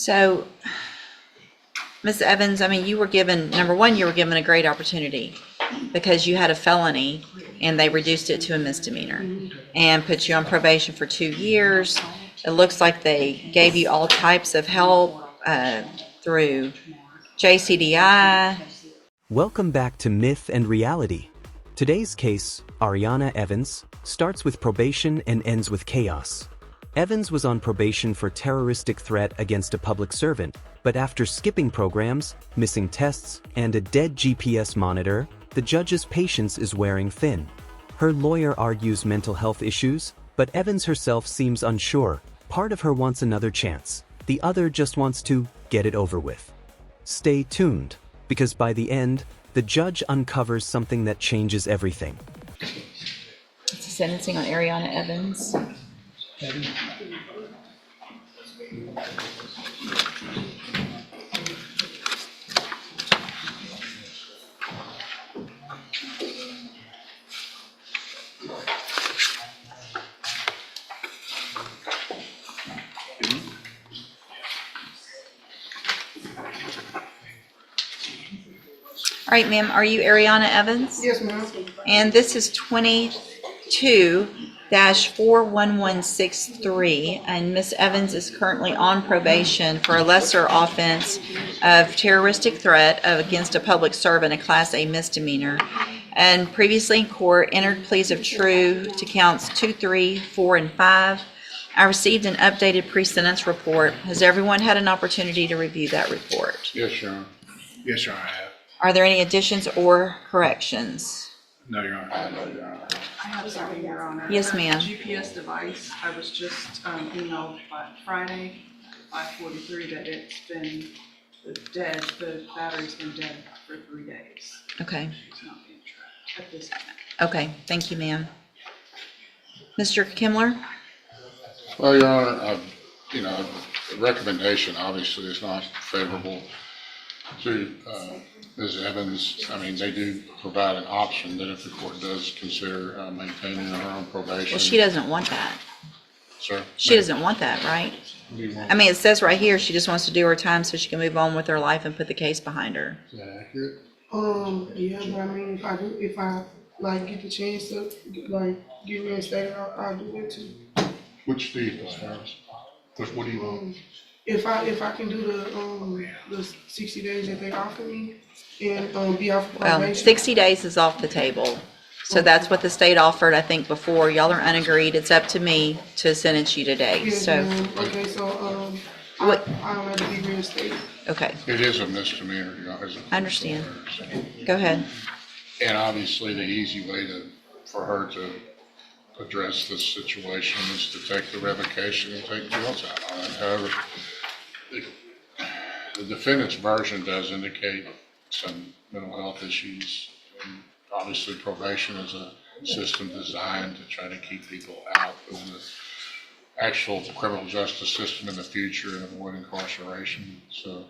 So, Ms. Evans, I mean, you were given, number one, you were given a great opportunity because you had a felony and they reduced it to a misdemeanor and put you on probation for 2 years. It looks like they gave you all types of help through JCDI. Welcome back to Myth and Reality. Today's case, Ariana Evans, starts with probation and ends with chaos. Evans was on probation for terroristic threat against a public servant, but after skipping programs, missing tests, and a dead GPS monitor, the judge's patience is wearing thin. Her lawyer argues mental health issues, but Evans herself seems unsure. Part of her wants another chance. The other just wants to get it over with. Stay tuned, because by the end, the judge uncovers something that changes everything. It's a sentencing on Ariana Evans. All right, ma'am, are you Ariana Evans? Yes, ma'am. And this is 22-41163, and Ms. Evans is currently on probation for a lesser offense of terroristic threat against a public servant, a Class A misdemeanor, and previously in court entered pleas of true to counts 2, 3, 4, and 5. I received an updated pre-sentence report. Has everyone had an opportunity to review that report? Yes, Your Honor. Yes, Your Honor, I have. Are there any additions or corrections? No, Your Honor. I have something, Your Honor. Yes, That ma'am. GPS device, I was just emailed by Friday, 5:43, that it's been dead, the battery's been dead for 3 days. Okay, It's not being tracked at this point. okay, thank you, ma'am. Mr. Kimler? Well, Your Honor, the recommendation obviously is not favorable to Ms. Evans. I mean, they do provide an option that if the court does consider maintaining her on probation. Well, she doesn't want that. Sir? She doesn't want that, right? What do you want? I mean, it says right here, she just wants to do her time so she can move on with her life and put the case behind her. Is that accurate? Yeah, but I mean, if I like get the chance to like get reinstated, I'll do it too. Which do you prefer? What do you want? If I can do the 60 days that they offer me and be off Well, probation. 60 days is off the table. So that's what the state offered, I think, before. Y'all are unagreed. It's up to me to sentence you today, Yes, so, ma'am. Okay, so What- I'll have to be reinstated. okay, It is a misdemeanor, Your Honor. I understand. Go ahead. And obviously, the easy way for her to address this situation is to take the revocation and take jail time on it. However, the defendant's version does indicate some mental health issues. And obviously, probation is a system designed to try to keep people out of the actual criminal justice system in the future and avoid incarceration. So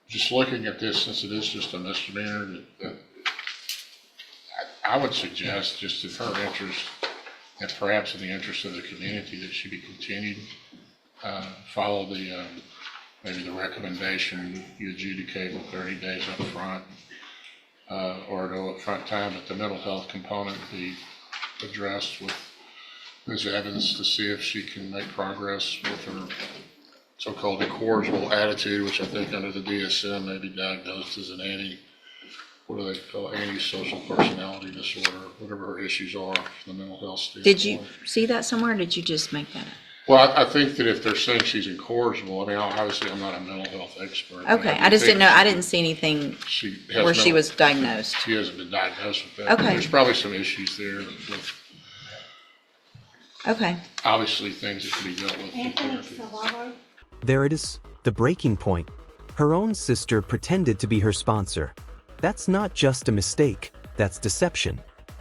just looking at this, since it is just a misdemeanor, that I would suggest, just in her interest, and perhaps in the interest of the community, that she be continued, follow the, maybe the recommendation, you adjudicate with 30 days up front, or no upfront time, but the mental health component be addressed with Ms. Evans to see if she can make progress with her so-called incorrigible attitude, which I think under the DSM may be diagnosed as an antisocial personality disorder, whatever her issues are from the mental health standpoint. Did you see that somewhere, or did you just make that up? Well, I think that if they're saying she's incorrigible, I mean, obviously, I'm not a mental health expert. but Okay, do I just think didn't know, I didn't see anything She has where she mental- was diagnosed. She hasn't been diagnosed with that. Okay. There's probably some issues there with, Okay, obviously, things that can be dealt with through therapy. There it is, the breaking point. Her own sister pretended to be her sponsor. That's not just a mistake, that's deception.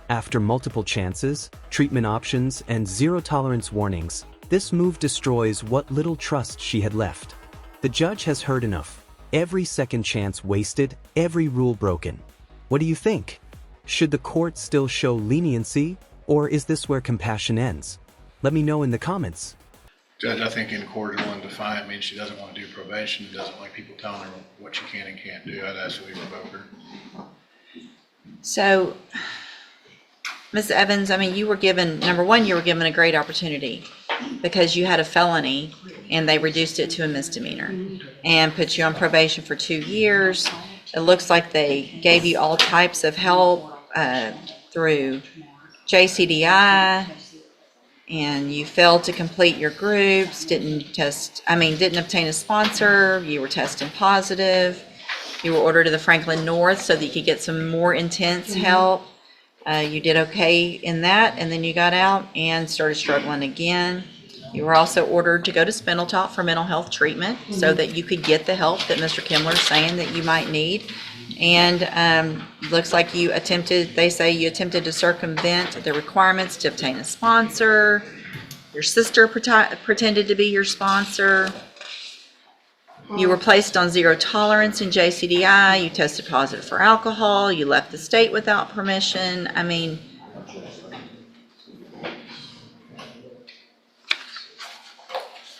After multiple chances, treatment options, and zero-tolerance warnings, this move destroys what little trust she had left. The judge has heard enough. Every second chance wasted, every rule broken. What do you think? Should the court still show leniency, or is this where compassion ends? Let me know in the comments. Judge, I think in court is one defiant means she doesn't want to do probation, doesn't like people telling her what she can and can't do. I'd ask that we revoke her. So, Ms. Evans, I mean, you were given, number one, you were given a great opportunity because you had a felony and they reduced it to a misdemeanor and put you on probation for 2 years. It looks like they gave you all types of help through JCDI, and you failed to complete your groups, didn't obtain a sponsor, you were testing positive. You were ordered to the Franklin North so that you could get some more intense help. You did okay in that, and then you got out and started struggling again. You were also ordered to go to Spindletop for mental health treatment so that you could get the help that Mr. Kimler is saying that you might need. And looks like they say you attempted to circumvent the requirements to obtain a sponsor. Your sister pretended to be your sponsor. You were placed on zero tolerance in JCDI. You tested positive for alcohol. You left the state without permission. I mean,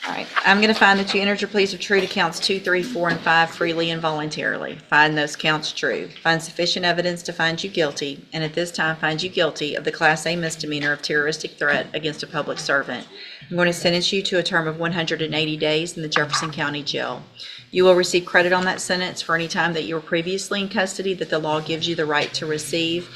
all right. I'm going to find that you entered your pleas of true to counts 2, 3, 4, and 5 freely and voluntarily. Find those counts true. Find sufficient evidence to find you guilty, and at this time find you guilty of the Class A misdemeanor of terroristic threat against a public servant. I'm going to sentence you to a term of 180 days in the Jefferson County Jail. You will receive credit on that sentence for any time that you were previously in custody that the law gives you the right to receive.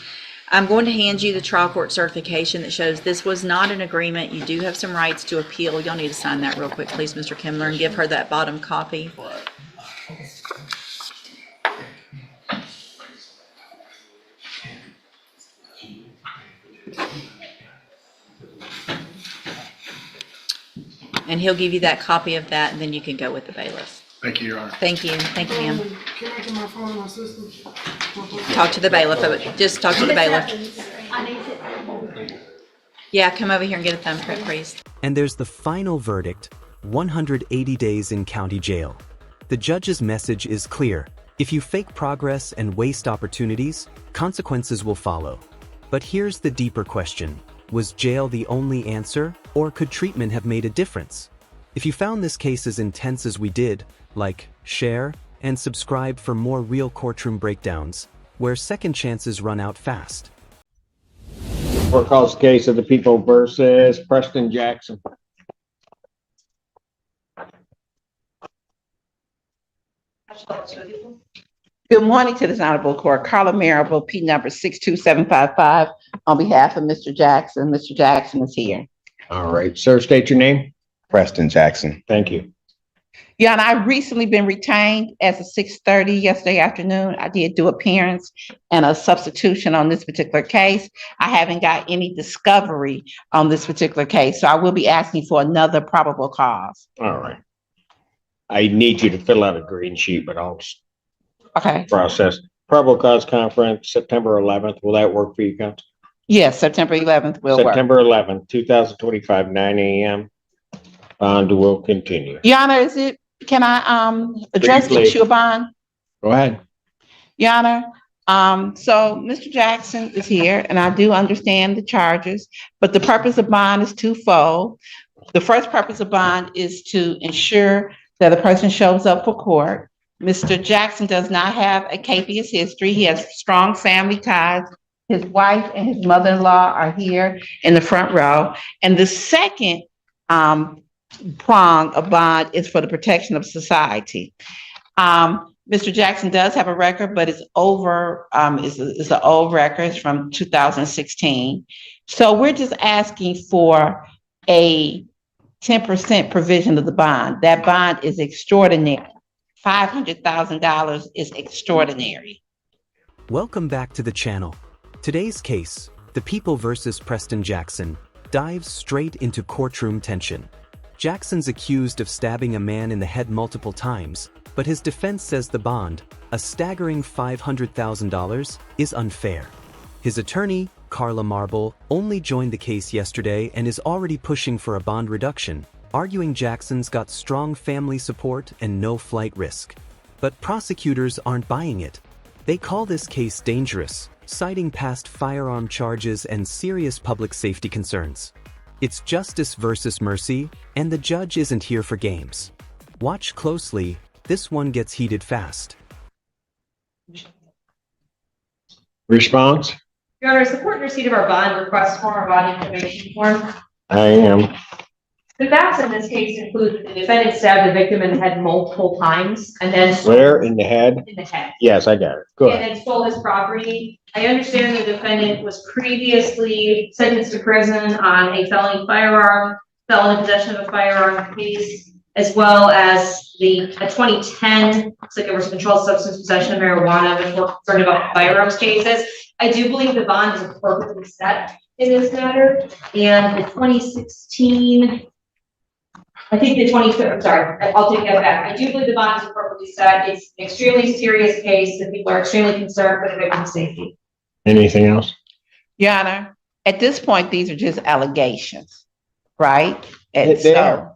I'm going to hand you the trial court certification that shows this was not an agreement. You do have some rights to appeal. Y'all need to sign that real quick, please, Mr. Kimler, and give her that bottom copy. And he'll give you that copy of that, and then you can go with the bailiff. Thank you, Your Honor. Thank you. Thank you, ma'am. Can I get my phone and my system? Talk to the bailiff. Just talk to the bailiff. Yeah, come over here and get a thumbprint, please. And there's the final verdict, 180 days in county jail. The judge's message is clear. If you fake progress and waste opportunities, consequences will follow. But here's the deeper question. Was jail the only answer, or could treatment have made a difference? If you found this case as intense as we did, like, share, and subscribe for more real courtroom breakdowns, where second chances run out fast. Court calls the case of the people versus Preston Jackson. Good morning to this honorable court. Carla Marable, P number 62755, on behalf of Mr. Jackson. Mr. Jackson is here. All right, sir, state your name. Preston Jackson. Thank you. Yeah, and I've recently been retained as of 6:30 yesterday afternoon. I did do appearance and a substitution on this particular case. I haven't got any discovery on this particular case, so I will be asking for another probable cause. All right. I need you to fill out a green sheet, but I'll Okay. process. Probable cause conference, September 11th. Will that work for you, Counsel? Yes, September 11th will work. September 11th, 2025, 9 a.m. Bond will continue. Your Honor, can I address the Briefly. issue of bond? Go ahead. Your Honor, so Mr. Jackson is here, and I do understand the charges, but the purpose of bond is twofold. The first purpose of bond is to ensure that a person shows up for court. Mr. Jackson does not have a capious history. He has strong family ties. His wife and his mother-in-law are here in the front row. And the second prong of bond is for the protection of society. Mr. Jackson does have a record, but it's an old record. It's from 2016. So we're just asking for a 10% provision of the bond. That bond is extraordinary. $500,000 is extraordinary. Welcome back to the channel. Today's case, the People versus Preston Jackson, dives straight into courtroom tension. Jackson's accused of stabbing a man in the head multiple times, but his defense says the bond, a staggering $500,000, is unfair. His attorney, Carla Marble, only joined the case yesterday and is already pushing for a bond reduction, arguing Jackson's got strong family support and no flight risk. But prosecutors aren't buying it. They call this case dangerous, citing past firearm charges and serious public safety concerns. It's justice versus mercy, and the judge isn't here for games. Watch closely, this one gets heated fast. Response? Your Honor, is the court in receipt of our bond request form or bond information form? I am. The facts in this case include that the defendant stabbed the victim in the head multiple times and then Where? In the head? in the head. Yes, I got it. Go ahead. And then stole his property. I understand the defendant was previously sentenced to prison on a felony possession of a firearm case, as well as a 2010 liquor versus controlled substance possession of marijuana, which we're concerned about firearms cases. I do believe the bond is appropriately set in this matter, and the 2016. I think the 23rd, I'm sorry, I'll take that back. I do believe the bond is appropriately set. It's an extremely serious case that people are extremely concerned for the victim's safety. Anything else? Your Honor, at this point, these are just allegations, right? And They are.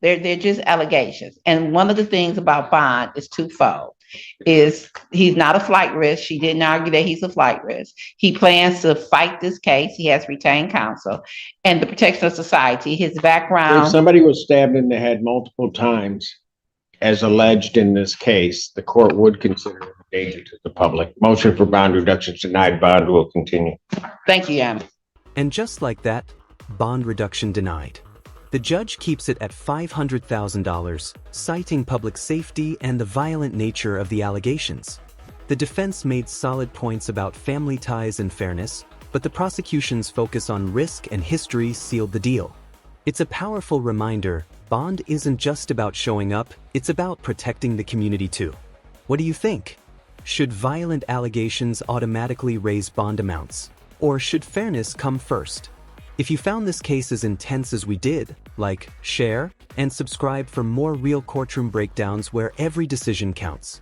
They're just allegations. And one of the things about bond is twofold. Is he's not a flight risk. She didn't argue that he's a flight risk. He plans to fight this case. He has retained counsel and the protection of society. His If background. somebody was stabbed in the head multiple times, as alleged in this case, the court would consider it a danger to the public. Motion for bond reduction is denied. Bond will continue. Thank you, Your Honor. And just like that, bond reduction denied. The judge keeps it at $500,000, citing public safety and the violent nature of the allegations. The defense made solid points about family ties and fairness, but the prosecution's focus on risk and history sealed the deal. It's a powerful reminder, bond isn't just about showing up, it's about protecting the community too. What do you think? Should violent allegations automatically raise bond amounts? Or should fairness come first? If you found this case as intense as we did, like, share, and subscribe for more real courtroom breakdowns where every decision counts.